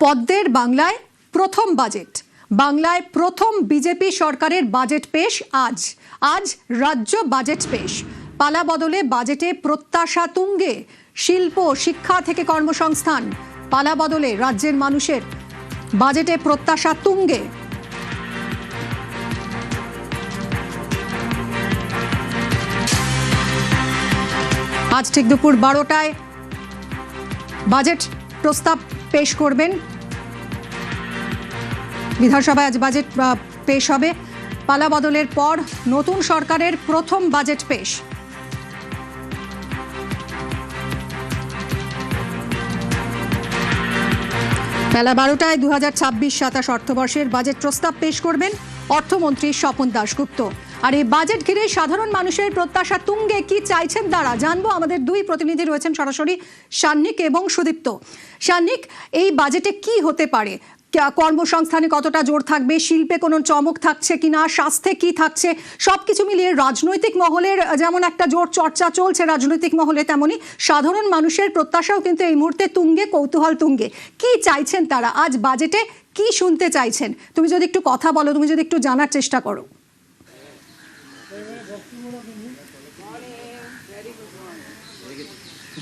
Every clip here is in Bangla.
পদ্মের বাংলায় প্রথম বাজেট, বাংলায় প্রথম বিজেপি সরকারের বাজেট পেশ আজ রাজ্য বাজেট পেশ। পালা বদলে বাজেটে প্রত্যাশা তুঙ্গে, শিল্প শিক্ষা থেকে কর্মসংস্থান। পালা বদলে রাজ্যের মানুষের বাজেটে প্রত্যাশা তুঙ্গে। আজ ঠিক দুপুর 12টায় বাজেট প্রস্তাব পেশ করবেন বিধানসভায়। আজ বাজেট পেশ হবে। পালা বদলের পর নতুন সরকারের প্রথম বাজেট পেশ। বেলা 12টায় 2026-27 অর্থবর্ষের বাজেট প্রস্তাব পেশ করবেন অর্থমন্ত্রী স্বপন দাশগুপ্ত। আর এই বাজেট ঘিরে সাধারণ মানুষের প্রত্যাশা তুঙ্গে। কি চাইছেন তারা জানবো। আমাদের দুই প্রতিনিধি রয়েছেন সরাসরি, সান্নিক এবং সুদীপ্ত। সান্নিক, এই বাজেটে কি হতে পারে? কর্মসংস্থানে কতটা জোর থাকবে, শিল্পে কোনো চমক থাকছে কিনা, স্বাস্থ্যে কি থাকছে, সবকিছু মিলিয়ে রাজনৈতিক মহলের যেমন একটা জোর চর্চা চলছে রাজনৈতিক মহলে, তেমনি সাধারণ মানুষের প্রত্যাশাও কিন্তু এই মুহূর্তে তুঙ্গে, কৌতূহল তুঙ্গে। কি চাইছেন তারা? আজ বাজেটে কি শুনতে চাইছেন? তুমি যদি একটু কথা বলো, তুমি যদি একটু জানার চেষ্টা করো।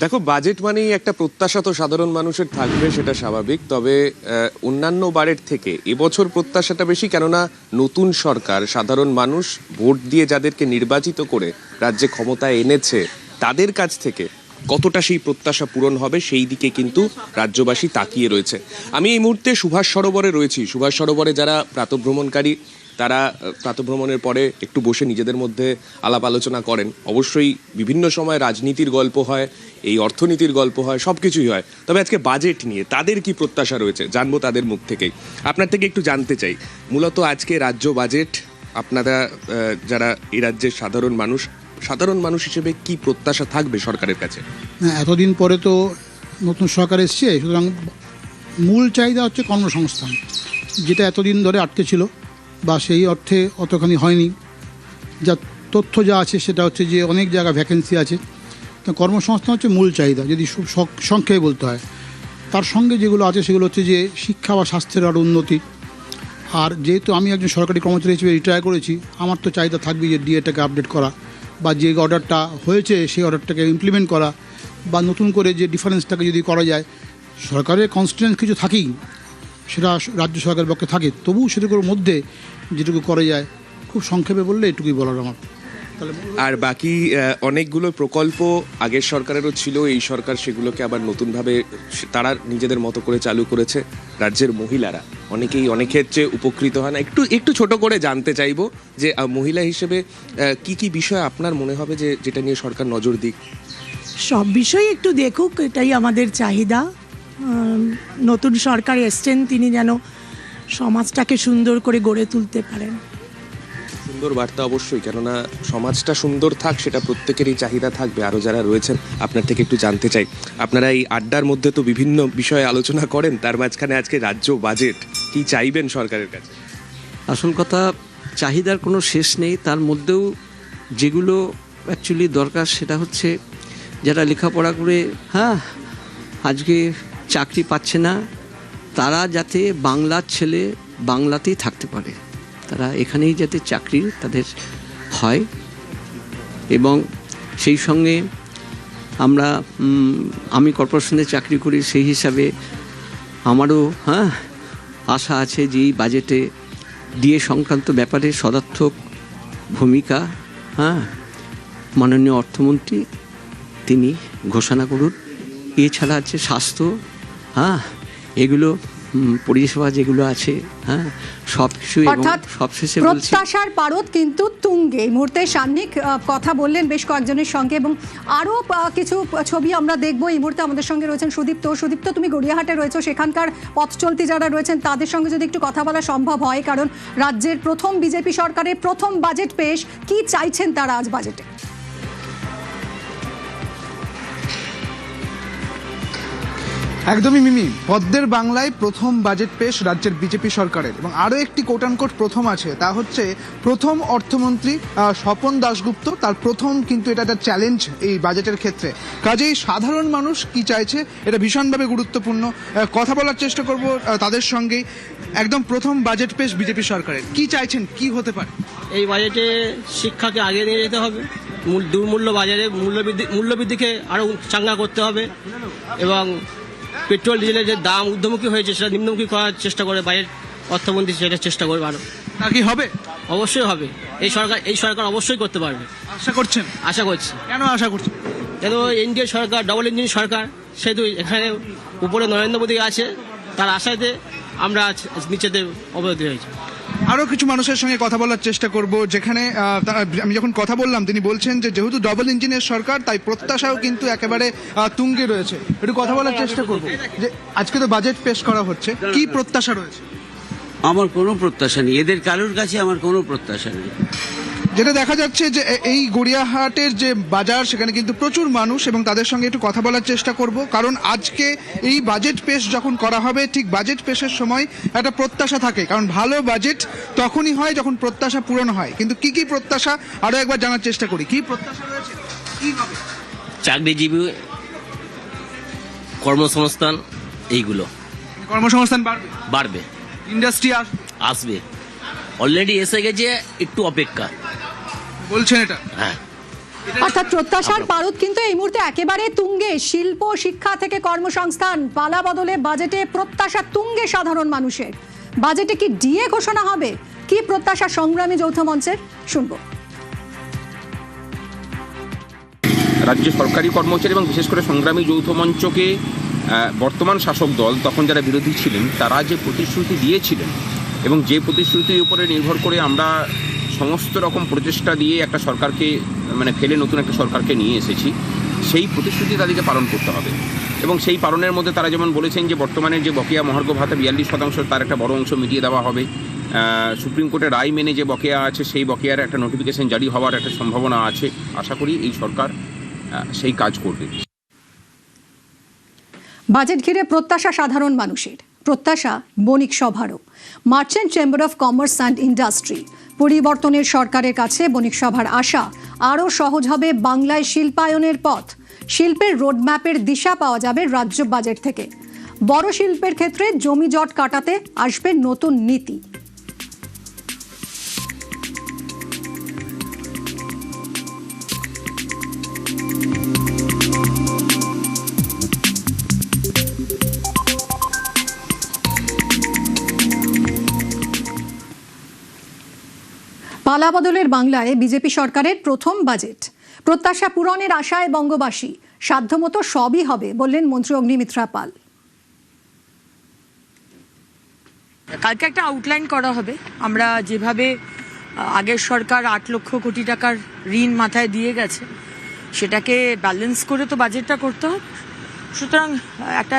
দেখো, বাজেট মানেই একটা প্রত্যাশা তো সাধারণ মানুষের থাকবে, সেটা স্বাভাবিক। তবে অন্যান্য বারের থেকে এবছর প্রত্যাশাটা বেশি, কেননা নতুন সরকার, সাধারণ মানুষ ভোট দিয়ে যাদেরকে নির্বাচিত করে রাজ্যে ক্ষমতায় এনেছে, তাদের কাছ থেকে কতটা সেই প্রত্যাশা পূরণ হবে সেই দিকে কিন্তু রাজ্যবাসী তাকিয়ে রয়েছে। আমি এই মুহূর্তে সুভাষ সরোবরে রয়েছি। সুভাষ সরোবরে যারা প্রাতঃভ্রমণকারী, তারা প্রাতঃভ্রমণের পরে একটু বসে নিজেদের মধ্যে আলাপ আলোচনা করেন। অবশ্যই বিভিন্ন সময় রাজনীতির গল্প হয়, এই অর্থনীতির গল্প হয়, সব কিছুই হয়। তবে আজকে বাজেট নিয়ে তাদের কি প্রত্যাশা রয়েছে জানবো তাদের মুখ থেকেই। আপনার থেকে একটু জানতে চাই, মূলত আজকে রাজ্য বাজেট, আপনারা যারা এই রাজ্যের সাধারণ মানুষ হিসেবে কি প্রত্যাশা থাকবে সরকারের কাছে? এতদিন পরে তো নতুন সরকার এসছে, সুতরাং মূল চাহিদা হচ্ছে কর্মসংস্থান, যেটা এতদিন ধরে আটকে ছিল বা সেই অর্থে অতখানি হয়নি। যা তথ্য যা আছে সেটা হচ্ছে যে অনেক জায়গায় ভ্যাকেন্সি আছে। তো কর্মসংস্থান হচ্ছে মূল চাহিদা যদি সংক্ষেপে বলতে হয়। তার সঙ্গে যেগুলো আছে সেগুলো হচ্ছে যে শিক্ষা বা স্বাস্থ্যের আরও উন্নতি। আর যেহেতু আমি একজন সরকারি কর্মচারী হিসেবে রিটায়ার করেছি, আমার তো চাহিদা থাকবে যে ডিএটাকে আপডেট করা, বা যে অর্ডারটা হয়েছে সেই অর্ডারটাকে ইমপ্লিমেন্ট করা, বা নতুন করে যে ডিফারেন্সটাকে যদি করা যায়। সরকারের কনস্টিটুয়েন্স কিছু থাকেই, সেটা রাজ্য সরকারের পক্ষে থাকে, তবুও সেটুকুর মধ্যে যেটুকু করা যায়, খুব সংক্ষেপে বললে এটুকুই বলার আমার। আর বাকি অনেকগুলো প্রকল্প আগের সরকারেরও ছিল, এই সরকার সেগুলোকে আবার নতুনভাবে তারা নিজেদের মতো করে চালু করেছে। রাজ্যের মহিলারা অনেকেই অনেক ক্ষেত্রে উপকৃত হয় না। একটু ছোট করে জানতে চাইবো যে মহিলা হিসেবে কি কি বিষয় আপনার মনে হবে যে যেটা নিয়ে সরকার নজর দিক? সব বিষয় একটু দেখুক, এটাই আমাদের চাহিদা। নতুন সরকার এসছেন, তিনি যেন সমাজটাকে সুন্দর করে গড়ে তুলতে পারেন। সুন্দর বার্তা অবশ্যই, কেননা সমাজটা সুন্দর থাক সেটা প্রত্যেকেরই চাহিদা থাকবে। আরও যারা রয়েছেন আপনার থেকে একটু জানতে চাই, আপনারা এই আড্ডার মধ্যে তো বিভিন্ন বিষয়ে আলোচনা করেন, তার মাঝখানে আজকে রাজ্য বাজেট কি চাইবেন সরকারের কাছে? আসল কথা, চাহিদার কোনো শেষ নেই। তার মধ্যেও যেগুলো অ্যাকচুয়ালি দরকার সেটা হচ্ছে যারা লেখাপড়া করে আজকে চাকরি পাচ্ছে না, তারা যাতে বাংলার ছেলে বাংলাতেই থাকতে পারে, তারা এখানেই যাতে চাকরি তাদের হয়। এবং সেই সঙ্গে আমি কর্পোরেশনে চাকরি করি, সেই হিসাবে আমারও আশা আছে যে এই বাজেটে ডিএ সংক্রান্ত ব্যাপারে সদার্থক ভূমিকা মাননীয় অর্থমন্ত্রী তিনি ঘোষণা করুন। এছাড়া আছে স্বাস্থ্য, এগুলো পরিষেবা যেগুলো আছে, সব কিছু। অর্থাৎ প্রত্যাশার পারদ কিন্তু তুঙ্গে। এই মুহূর্তে সান্নিক কথা বললেন বেশ কয়েকজনের সঙ্গে, এবং আরও কিছু ছবি আমরা দেখবো। এই মুহূর্তে আমাদের সঙ্গে রয়েছেন সুদীপ্ত, তুমি গড়িয়াহাটে রয়েছো, সেখানকার পথ চলতি যারা রয়েছেন তাদের সঙ্গে যদি একটু কথা বলা সম্ভব হয়, কারণ রাজ্যের প্রথম বিজেপি সরকারের প্রথম বাজেট পেশ। কি চাইছেন তারা আজ বাজেটে? একদমই মিমি, পদ্মের বাংলায় প্রথম বাজেট পেশ রাজ্যের বিজেপি সরকারের, এবং আরও একটি কোট আনকোট প্রথম আছে, তা হচ্ছে প্রথম অর্থমন্ত্রী স্বপন দাশগুপ্ত, তার প্রথম, কিন্তু এটা একটা চ্যালেঞ্জ এই বাজেটের ক্ষেত্রে। কাজেই সাধারণ মানুষ কি চাইছে এটা ভীষণভাবে গুরুত্বপূর্ণ। কথা বলার চেষ্টা করব তাদের সঙ্গেই। একদম প্রথম বাজেট পেশ বিজেপি সরকারের, কি চাইছেন, কি হতে পারে? এই বাজেটে শিক্ষাকে আগে নিয়ে যেতে হবে, দুর্মূল্য বাজারে মূল্যবৃদ্ধিকে আরও চাঙ্গা করতে হবে, এবং পেট্রোল ডিজেলের যে দাম ঊর্ধ্বমুখী হয়েছে সেটা নিম্নমুখী করার চেষ্টা করে বাজেট অর্থমন্ত্রী, সেটা চেষ্টা করবে আরও। তা কি হবে? অবশ্যই হবে, এই সরকার অবশ্যই করতে পারবে। আশা করছেন? আশা করছি। কেন আশা করছেন? যেন এনডিএ সরকার ডবল ইঞ্জিন সরকার, সেহেতু এখানে উপরে নরেন্দ্র মোদী আছে, তার আশাতে আমরা নিচেতে অবরোধ হয়েছি। আরও কিছু মানুষের সঙ্গে কথা বলার চেষ্টা করব, যেখানে আমি যখন কথা বললাম তিনি বলছেন যে যেহেতু ডবল ইঞ্জিনের সরকার তাই প্রত্যাশাও কিন্তু একেবারে তুঙ্গে রয়েছে। একটু কথা বলার চেষ্টা করব যে আজকে তো বাজেট পেশ করা হচ্ছে, কি প্রত্যাশা রয়েছে? আমার কোনো প্রত্যাশা নেই, এদের কারোর কাছে আমার কোনো প্রত্যাশা নেই। যেটা দেখা যাচ্ছে যে এই গড়িয়াহাটের যে বাজার, সেখানে কিন্তু প্রচুর মানুষ, এবং তাদের সঙ্গে একটু কথা বলার চেষ্টা করব, কারণ আজকে এই বাজেট পেশ যখন করা হবে, ঠিক বাজেট পেশের সময় একটা প্রত্যাশা থাকে, কারণ ভালো বাজেট তখনই হয় যখন প্রত্যাশা পূরণ হয়। কিন্তু কি কি প্রত্যাশা আরও একবার জানার চেষ্টা করি, কি প্রত্যাশা রয়েছে, কি হবে? চাকরিজীবী, কর্মসংস্থান, এইগুলো কর্মসংস্থান বাড়বে, বাড়বে, ইন্ডাস্ট্রি আসবে, অলরেডি এসে গেছে, একটু অপেক্ষা বলছেন এটা। হ্যাঁ, অর্থাৎ প্রত্যাশার পারদ কিন্তু এই মুহূর্তে একেবারে তুঙ্গে। শিল্প, শিক্ষা থেকে কর্মসংস্থান, পালা বদলে বাজেটে প্রত্যাশা তুঙ্গে সাধারণ মানুষের। বাজেটে কি ডিএ ঘোষণা হবে? কি প্রত্যাশা সংগ্রামী যৌথ মঞ্চের, শুনবো। রাজ্য সরকারি কর্মচারী এবং বিশেষ করে সংগ্রামী যৌথ মঞ্চকে বর্তমান শাসক দল, তখন যারা বিরোধী ছিলেন, তারা যে প্রতিশ্রুতি দিয়েছিলেন এবং যে প্রতিশ্রুতির উপরে নির্ভর করে আমরা সমস্ত রকম প্রচেষ্টা দিয়ে একটা সরকারকে ফেলে নতুন একটা সরকারকে নিয়ে এসেছি, সেই প্রতিশ্রুতি তাদেরকে পালন করতে হবে। এবং সেই পালনের মধ্যে তারা যেমন বলেছেন যে বর্তমানে যে বকেয়া মহার্ঘ ভাতা 42%, তার একটা বড় অংশ মিটিয়ে দেওয়া হবে। সুপ্রিম কোর্টের রায় মেনে যে বকেয়া আছে, সেই বকেয়ার একটা নোটিফিকেশন জারি হওয়ার একটা সম্ভাবনা আছে। আশা করি এই সরকার সেই কাজ করবে। বাজেট ঘিরে প্রত্যাশা সাধারণ মানুষের, প্রত্যাশা বণিক সভারও। Merchant chamber of commerce and industry পরিবর্তনের সরকারের কাছে বণিক সভার আশা আরও সহজ হবে বাংলায় শিল্পায়নের পথ। শিল্পের রোডম্যাপের দিশা পাওয়া যাবে রাজ্য বাজেট থেকে। বড় শিল্পের ক্ষেত্রে জমি জট কাটাতে আসবে নতুন নীতি। পালাবদলের বাংলায় বিজেপি সরকারের প্রথম বাজেট। প্রত্যাশা পূরণের আশায় বঙ্গবাসী, সাধ্যমতো সবই হবে বললেন মন্ত্রী অগ্নিমিত্রা পাল। কালকে একটা আউটলাইন করা হবে। আমরা যেভাবে আগের সরকার 8 লক্ষ কোটি টাকার ঋণ মাথায় দিয়ে গেছে, সেটাকে ব্যালেন্স করে তো বাজেটটা করতে হবে। সুতরাং একটা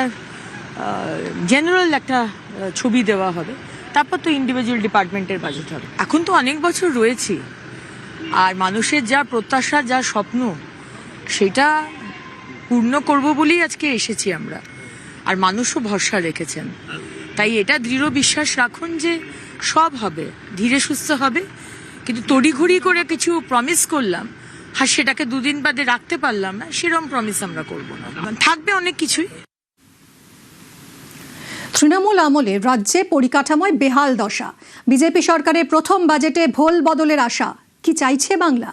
জেনারেল একটা ছবি দেওয়া হবে, তারপর তো ইন্ডিভিজুয়াল ডিপার্টমেন্টের বাজেট হবে। এখন তো অনেক বছর রয়েছি, আর মানুষের যা প্রত্যাশা, যা স্বপ্ন, সেটা পূর্ণ করব বলেই আজকে এসেছি আমরা, আর মানুষও ভরসা রেখেছেন। তাই এটা দৃঢ় বিশ্বাস রাখুন যে সব হবে, ধীরে সুস্থ হবে। কিন্তু তড়িঘড়ি করে কিছু প্রমিস করলাম, আর সেটাকে 2 দিন বাদে রাখতে পারলাম না, সেরকম প্রমিস আমরা করব না। থাকবে অনেক কিছুই। তৃণমূল আমলে রাজ্যে পরিকাঠামোয় বেহাল দশা। বিজেপি সরকারের প্রথম বাজেটে ভোল বদলের আশা। কি চাইছে বাংলা?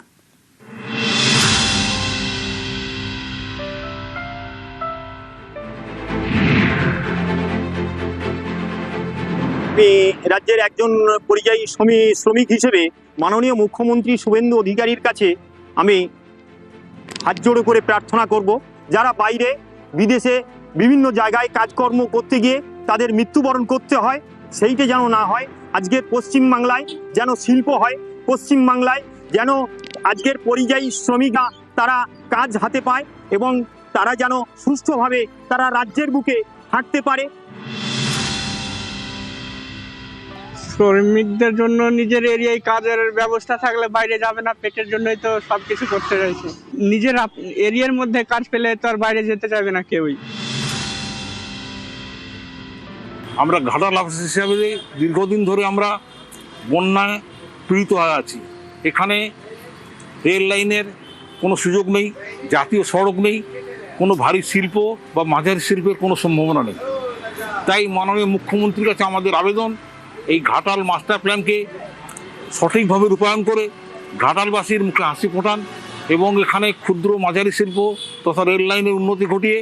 আমি রাজ্যের একজন পরিযায়ী শ্রমিক হিসেবে মাননীয় মুখ্যমন্ত্রী শুভেন্দু অধিকারীর কাছে আমি হাত জোড়ো করে প্রার্থনা করব, যারা বাইরে বিদেশে বিভিন্ন জায়গায় কাজকর্ম করতে গিয়ে তাদের মৃত্যুবরণ করতে হয়, সেইটা যেন না হয়। আজকের পশ্চিমবাংলায় যেন শিল্প হয়, পশ্চিমবাংলায় যেন আজকের পরিযায়ী শ্রমিকরা তারা কাজ হাতে পায়, এবং তারা যেন সুস্থভাবে তারা রাজ্যের বুকে হাঁটতে পারে। শ্রমিকদের জন্য নিজের এরিয়ায় কাজের ব্যবস্থা থাকলে বাইরে যাবে না, পেটের জন্যই তো সবকিছু করতে রয়েছে। নিজের এরিয়ার মধ্যে কাজ পেলে তো আর বাইরে যেতে চাইবে না কেউই। আমরা ঘাটাল অফিস হিসাবে দীর্ঘদিন ধরে আমরা বন্যায় পীড়িত হয়ে আছি। এখানে রেল লাইনের কোনো সুযোগ নেই, জাতীয় সড়ক নেই, কোনো ভারী শিল্প বা মাঝারি শিল্পের কোনো সম্ভাবনা নেই। তাই মাননীয় মুখ্যমন্ত্রীর কাছে আমাদের আবেদন, এই ঘাটাল মাস্টার প্ল্যানকে সঠিকভাবে রূপায়ণ করে ঘাটালবাসীর মুখে হাসি ফোটান এবং এখানে ক্ষুদ্র মাঝারি শিল্প তথা রেল লাইনের উন্নতি ঘটিয়ে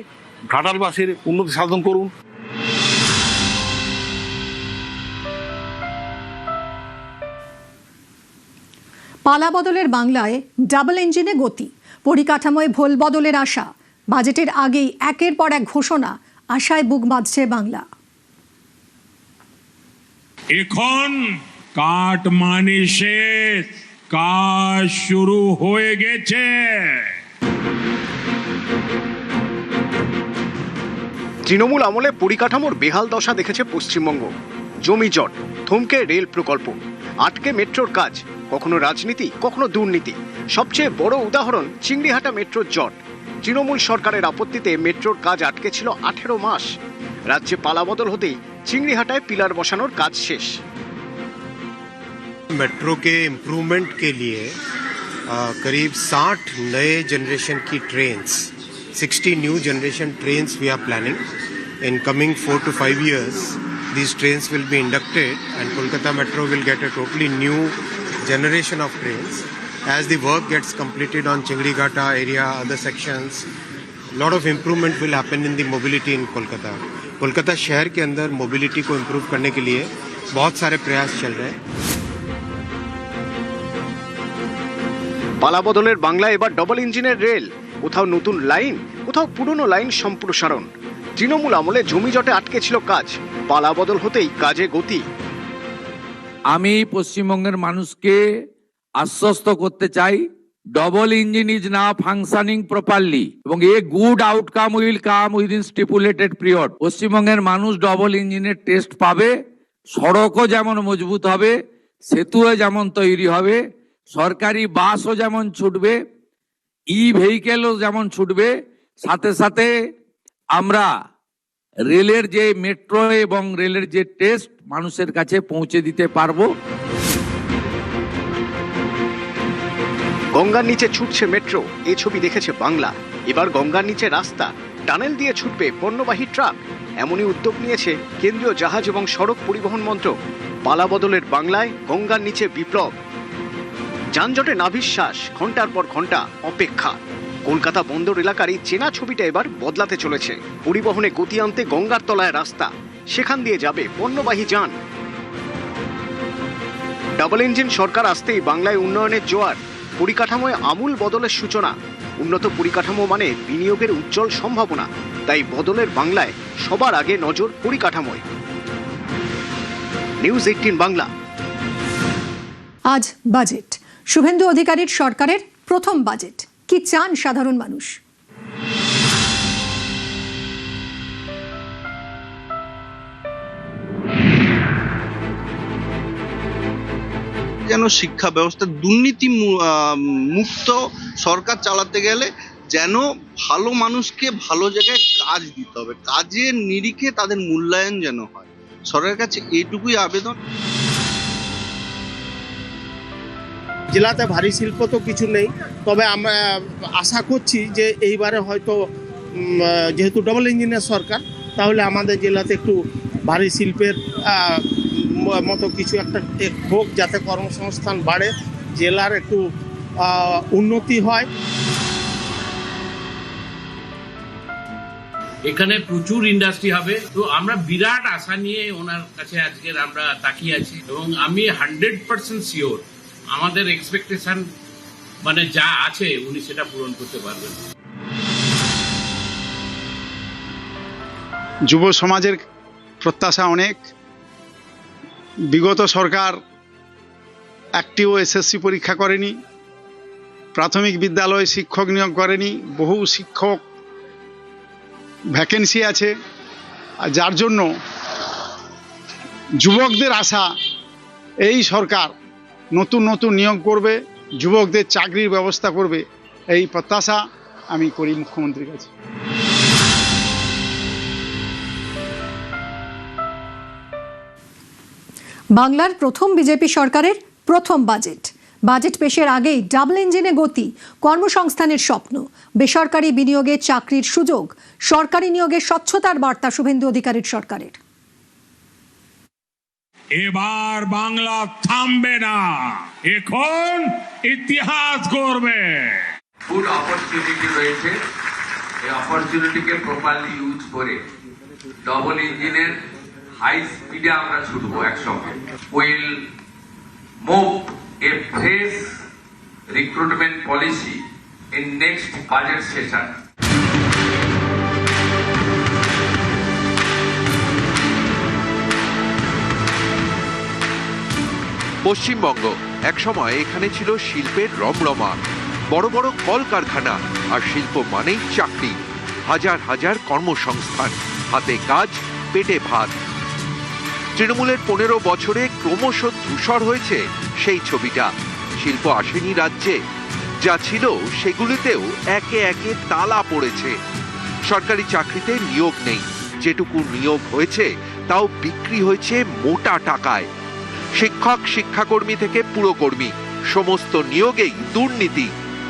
ঘাটালবাসীর উন্নতি সাধন করুন। পালা বদলের বাংলায় ডাবল ইঞ্জিনে গতি, পরিকাঠামোয় ভোল বদলের আশা, বাজেটের আগেই একের পর এক ঘোষণা, আশায় বুক বাঁধছে বাংলা। এখন কাটমানি শেষ, কাজ শুরু হয়ে গেছে। তৃণমূল আমলে পরিকাঠামোর বেহাল দশা দেখেছে পশ্চিমবঙ্গ। জমি জট, থমকে রেল প্রকল্প, আটকে মেট্রোর কাজ, কখনো রাজনীতি কখনো দুর্নীতি। সবচেয়ে বড় উদাহরণ চিংড়িহাটা মেট্রোর জট। তৃণমূল সরকারের আপত্তিতে মেট্রোর কাজ আটকে ছিল 18 মাস। রাজ্যে পালাবদল হতেই চিংড়িহাটায় পিলার বসানোর কাজ শেষ। मेट्रो के इम्प्रूवमेंट के लिए करीब 60 नए जनरेशन की trains, 60 new generation trains we are planning in coming 4 to 5 years. These trains will be inducted and Kolkata Metro will get a totally new generation of trains. As the work gets completed on Chingrigata area, other sections, lot of improvement will happen in the mobility in Kolkata. Kolkata शहर के अंदर mobility को improve करने के लिए बहुत सारे प्रयास चल रहे हैं। পালাবদলের বাংলা এবার ডবল ইঞ্জিনের রেল, কোথাও নতুন লাইন, কোথাও পুরনো লাইন সম্প্রসারণ। তৃণমূল আমলে জমি জটে আটকে ছিল কাজ, পালাবদল হতেই কাজে গতি। আমি পশ্চিমবঙ্গের মানুষকে আশ্বস্ত করতে চাই, double engine is now functioning properly এবং a good outcome will come within stipulated period. পশ্চিমবঙ্গের মানুষ ডবল ইঞ্জিনের টেস্ট পাবে, সড়কও যেমন মজবুত হবে, সেতুও যেমন তৈরি হবে, সরকারি বাসও যেমন ছুটবে, ই ভেহিকেলও যেমন ছুটবে, সাথে সাথে আমরা রেলের যে মেট্রো এবং রেলের যে টেস্ট মানুষের কাছে পৌঁছে দিতে পারবো। গঙ্গার নিচে ছুটছে মেট্রো, এই ছবি দেখেছে বাংলা। এবার গঙ্গার নিচে রাস্তা, টানেল দিয়ে ছুটবে পণ্যবাহী ট্রাক। এমনই উদ্যোগ নিয়েছে কেন্দ্রীয় জাহাজ এবং সড়ক পরিবহন মন্ত্রক। পালাবদলের বাংলায় গঙ্গার নিচে বিপ্লব। যানজটে নাভিশ্বাস, ঘন্টার পর ঘন্টা অপেক্ষা। কলকাতা বন্দর এলাকার এই চেনা ছবিটা এবার বদলাতে চলেছে। পরিবহনে গতি আনতে গঙ্গার তলায় রাস্তা, সেখান দিয়ে যাবে পণ্যবাহী যান। ডাবল ইঞ্জিন সরকার আসতেই বাংলায় উন্নয়নের জোয়ার, পরিকাঠামোয় আমূল বদলের সূচনা। উন্নত পরিকাঠামো মানে বিনিয়োগের উজ্জ্বল সম্ভাবনা। তাই বদলের বাংলায় সবার আগে নজর পরিকাঠামোয়। নিউজ 18 বাংলা। আজ বাজেট, শুভেন্দু অধিকারীর সরকারের প্রথম বাজেট। কি চান সাধারণ মানুষ? যেন শিক্ষা ব্যবস্থা দুর্নীতি মুক্ত সরকার চালাতে গেলে যেন ভালো মানুষকে ভালো জায়গায় কাজ দিতে হবে, কাজের নিরিখে তাদের মূল্যায়ন যেন হয়। সরকারের কাছে এইটুকুই আবেদন। জেলাতে ভারী শিল্প তো কিছু নেই, তবে আমরা আশা করছি যে এইবারে হয়তো যেহেতু ডবল ইঞ্জিনের সরকার, তাহলে আমাদের জেলাতে একটু ভারী শিল্পের মতো কিছু একটা হোক, যাতে কর্মসংস্থান বাড়ে, জেলার একটু উন্নতি হয়। এখানে প্রচুর ইন্ডাস্ট্রি হবে, তো আমরা বিরাট আশা নিয়ে ওনার কাছে আজকের আমরা তাকিয়ে আছি এবং আমি 100% শিওর আমাদের এক্সপেকটেশন মানে যা আছে উনি সেটা পূরণ করতে পারবেন। যুব সমাজের প্রত্যাশা অনেক। বিগত সরকার একটিও এসএসসি পরীক্ষা করেনি, প্রাথমিক বিদ্যালয়ে শিক্ষক নিয়োগ করেনি, বহু শিক্ষক ভ্যাকেন্সি আছে, যার জন্য যুবকদের আশা এই সরকার নতুন নতুন নিয়োগ করবে, যুবকদের চাকরির ব্যবস্থা করবে, এই প্রত্যাশা আমি করি মুখ্যমন্ত্রীর কাছে। বাংলার প্রথম বিজেপি সরকারের প্রথম বাজেট পেশের আগেই ডাবল ইঞ্জিনে গতি, কর্মসংস্থানের স্বপ্ন, বেসরকারি বিনিয়োগে চাকরির সুযোগ, সরকারি নিয়োগে স্বচ্ছতার বার্তা শুভেন্দু অধিকারীর সরকারের। এবার বাংলা থামবে না, এখন ইতিহাস গড়বে। গুড অপরচুনিটি রয়েছে, এই অপরচুনিটিকে প্রপারলি ইউজ করে ডবল ইঞ্জিনের হাই স্পিডে আমরা ছুটবো একসঙ্গে। Will move a fresh recruitment policy in next budget session. Paschimbanga একসময় এখানে ছিল শিল্পের রমরমা, বড় বড় কলকারখানা, আর শিল্প মানেই চাকরি, হাজার হাজার কর্মসংস্থান, হাতে কাজ, পেটে ভাত। তৃণমূলের 15 বছরে ক্রমশ ধূসর হয়েছে সেই ছবিটা। শিল্প আসেনি রাজ্যে, যা ছিল সেগুলিতেও একে একে তালা পড়েছে। সরকারি চাকরিতে নিয়োগ নেই, যেটুকু নিয়োগ হয়েছে তাও বিক্রি হয়েছে মোটা টাকায়। শিক্ষক, শিক্ষাকর্মী থেকে পুরকর্মী, সমস্ত নিয়োগেই দুর্নীতি।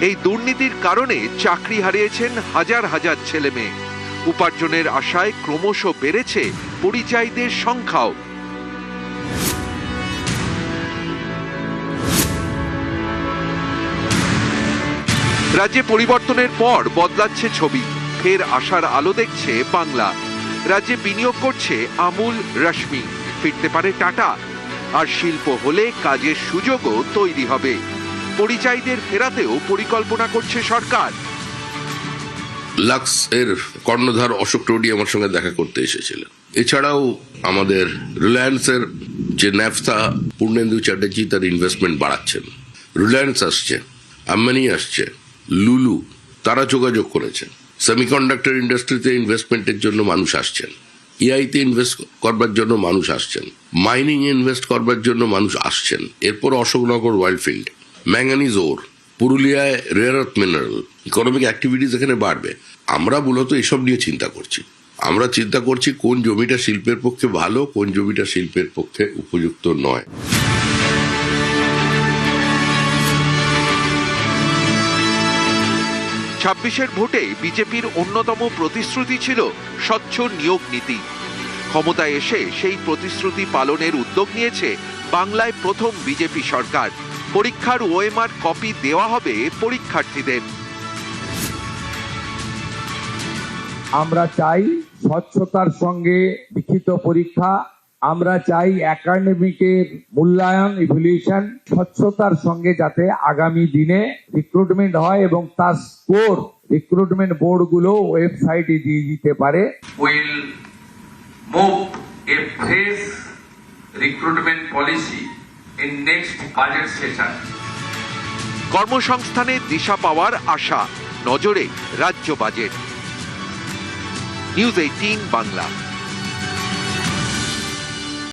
এই দুর্নীতির কারণে চাকরি হারিয়েছেন হাজার হাজার ছেলে মেয়ে। উপার্জনের আশায় ক্রমশ বেড়েছে পরিযায়ীদের সংখ্যাও। রাজ্যে পরিবর্তনের পর বদলাচ্ছে ছবি, ফের আশার আলো দেখছে বাংলা। রাজ্যে বিনিয়োগ করছে আমুল, রশ্মি, ফিরতে পারে টাটা, আর শিল্প হলে কাজের সুযোগও তৈরি হবে। পরিযায়ীদের ফেরাতেও পরিকল্পনা করছে সরকার। লাক্স এর কর্ণধার অশোক টোডি আমার সঙ্গে দেখা করতে এসেছিল। এছাড়াও আমাদের রিলায়েন্সের যে ন্যাফতা, পূর্ণেন্দু চ্যাটার্জি তার ইনভেস্টমেন্ট বাড়াচ্ছেন। রিলায়েন্স আসছে, আম্বানি আসছে, লুলু, তারা যোগাযোগ করেছেন। সেমিকন্ডাক্টর ইন্ডাস্ট্রিতে ইনভেস্টমেন্টের জন্য মানুষ আসছেন, এআইতে ইনভেস্ট করবার জন্য মানুষ আসছেন, মাইনিং ইনভেস্ট করবার জন্য মানুষ আসছেন। এরপর অশোকনগর ওয়াইল্ডফিল্ড, ম্যাঙ্গানিজ ওর, পুরুলিয়ায় rare earth mineral, economic activities এখানে বাড়বে। আমরা মূলত এসব নিয়ে চিন্তা করছি। আমরা চিন্তা করছি কোন জমিটা শিল্পের পক্ষে ভালো, কোন জমিটা শিল্পের পক্ষে উপযুক্ত নয়। 26-এর ভোটে বিজেপির অন্যতম প্রতিশ্রুতি ছিল স্বচ্ছ নিয়োগ নীতি। ক্ষমতায় এসে সেই প্রতিশ্রুতি পালনের উদ্যোগ নিয়েছে বাংলায় প্রথম বিজেপি সরকার। পরীক্ষার ওএমআর কপি দেওয়া হবে পরীক্ষার্থীদের। আমরা চাই স্বচ্ছতার সঙ্গে লিখিত পরীক্ষা, আমরা চাই একাডেমিকের মূল্যায়ন, ইভ্যালুয়েশন স্বচ্ছতার সঙ্গে যাতে আগামী দিনে রিক্রুটমেন্ট হয় এবং তার স্কোর রিক্রুটমেন্ট বোর্ডগুলো ওয়েবসাইটে দিয়ে দিতে পারে। Will move a fresh recruitment policy in next budget session. কর্মসংস্থানে দিশা পাওয়ার আশা, নজরে রাজ্য বাজেট। নিউজ 18 বাংলা।